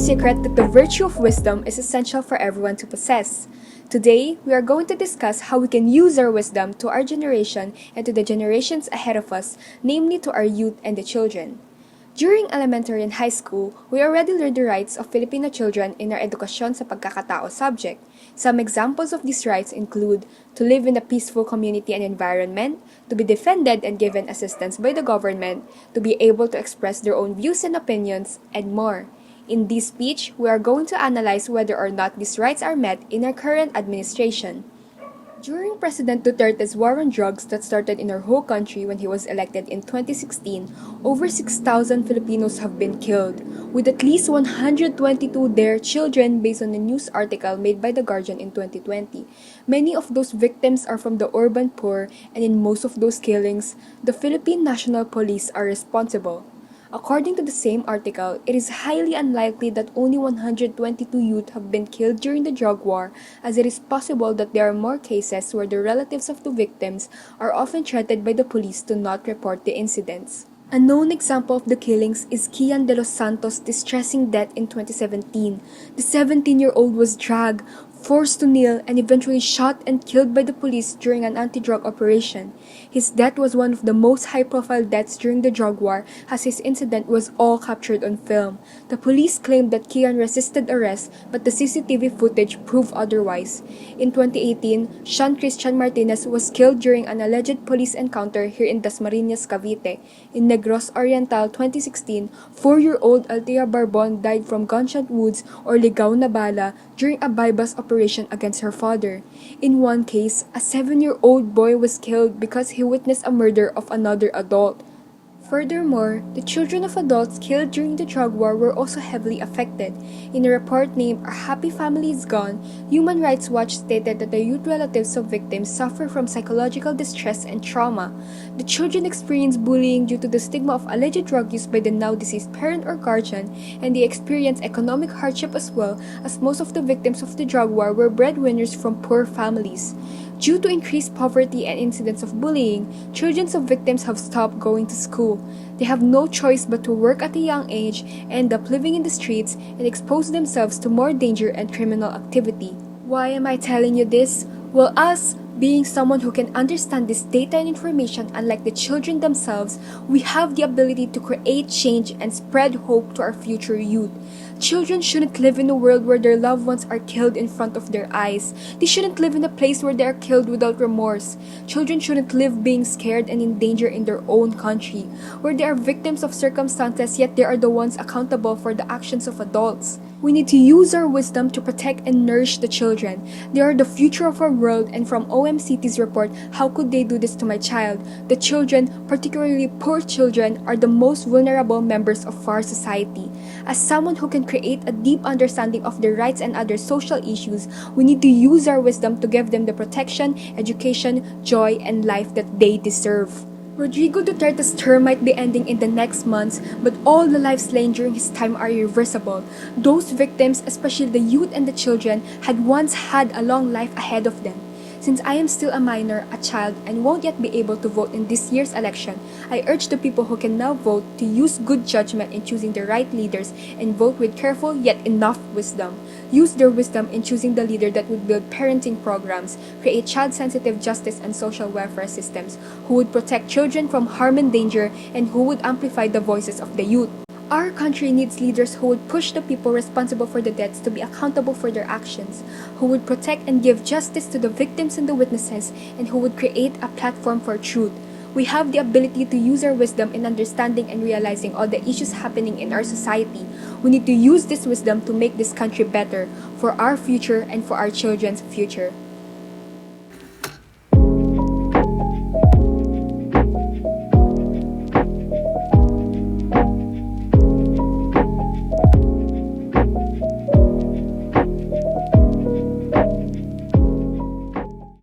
secret that the virtue of wisdom is essential for everyone to possess. Today, we are going to discuss how we can use our wisdom to our generation and to the generations ahead of us, namely to our youth and the children. During elementary and high school, we already learned the rights of Filipino children in our Edukasyon sa Pagkakatao subject. Some examples of these rights include to live in a peaceful community and environment, to be defended and given assistance by the government, to be able to express their own views and opinions, and more. In this speech, we are going to analyze whether or not these rights are met in our current administration. During President Duterte's war on drugs that started in our whole country when he was elected in 2016, over 6,000 Filipinos have been killed, with at least 122 their children based on a news article made by The Guardian in 2020. Many of those victims are from the urban poor, and in most of those killings, the Philippine National Police are responsible. According to the same article, it is highly unlikely that only 122 youth have been killed during the drug war, as it is possible that there are more cases where the relatives of the victims are often threatened by the police to not report the incidents. A known example of the killings is Kian de los Santos' distressing death in 2017. The 17-year-old was dragged, forced to kneel, and eventually shot and killed by the police during an anti-drug operation. His death was one of the most high-profile deaths during the drug war, as his incident was all captured on film. The police claimed that Kian resisted arrest, but the CCTV footage proved otherwise. In 2018, Sean Christian Martinez was killed during an alleged police encounter here in Dasmariñas, Cavite. In Negros Oriental 2016, 4-year-old Althea Barbon died from gunshot wounds or ligaw na bala during a bypass operation against her father. In one case, a 7-year-old boy was killed because he witnessed a murder of another adult. Furthermore, the children of adults killed during the drug war were also heavily affected. In a report named Our Happy Family is Gone, Human Rights Watch stated that the youth relatives of victims suffer from psychological distress and trauma. The children experience bullying due to the stigma of alleged drug use by the now deceased parent or guardian, and they experience economic hardship as well, as most of the victims of the drug war were breadwinners from poor families. Due to increased poverty and incidents of bullying, children of victims have stopped going to school. They have no choice but to work at a young age, end up living in the streets, and expose themselves to more danger and criminal activity. Why am I telling you this? Well, us, being someone who can understand this data and information unlike the children themselves, we have the ability to create change and spread hope to our future youth. Children shouldn't live in a world where their loved ones are killed in front of their eyes. They shouldn't live in a place where they are killed without remorse. Children shouldn't live being scared and in danger in their own country, where they are victims of circumstances yet they are the ones accountable for the actions of adults. We need to use our wisdom to protect and nourish the children. They are the future of our world, and from OMCT's report, How Could They Do This to My Child? The children, particularly poor children, are the most vulnerable members of our society. As someone who can create a deep understanding of their rights and other social issues, we need to use our wisdom to give them the protection, education, joy, and life that they deserve. Rodrigo Duterte's term might be ending in the next months, but all the lives slain during his time are irreversible. Those victims, especially the youth and the children, had once had a long life ahead of them. Since I am still a minor, a child, and won't yet be able to vote in this year's election, I urge the people who can now vote to use good judgment in choosing the right leaders and vote with careful yet enough wisdom. Use their wisdom in choosing the leader that would build parenting programs, create child-sensitive justice and social welfare systems, who would protect children from harm and danger, and who would amplify the voices of the youth. Our country needs leaders who would push the people responsible for the deaths to be accountable for their actions, who would protect and give justice to the victims and the witnesses, and who would create a platform for truth. We have the ability to use our wisdom in understanding and realizing all the issues happening in our society. We need to use this wisdom to make this country better, for our future and for our children's future.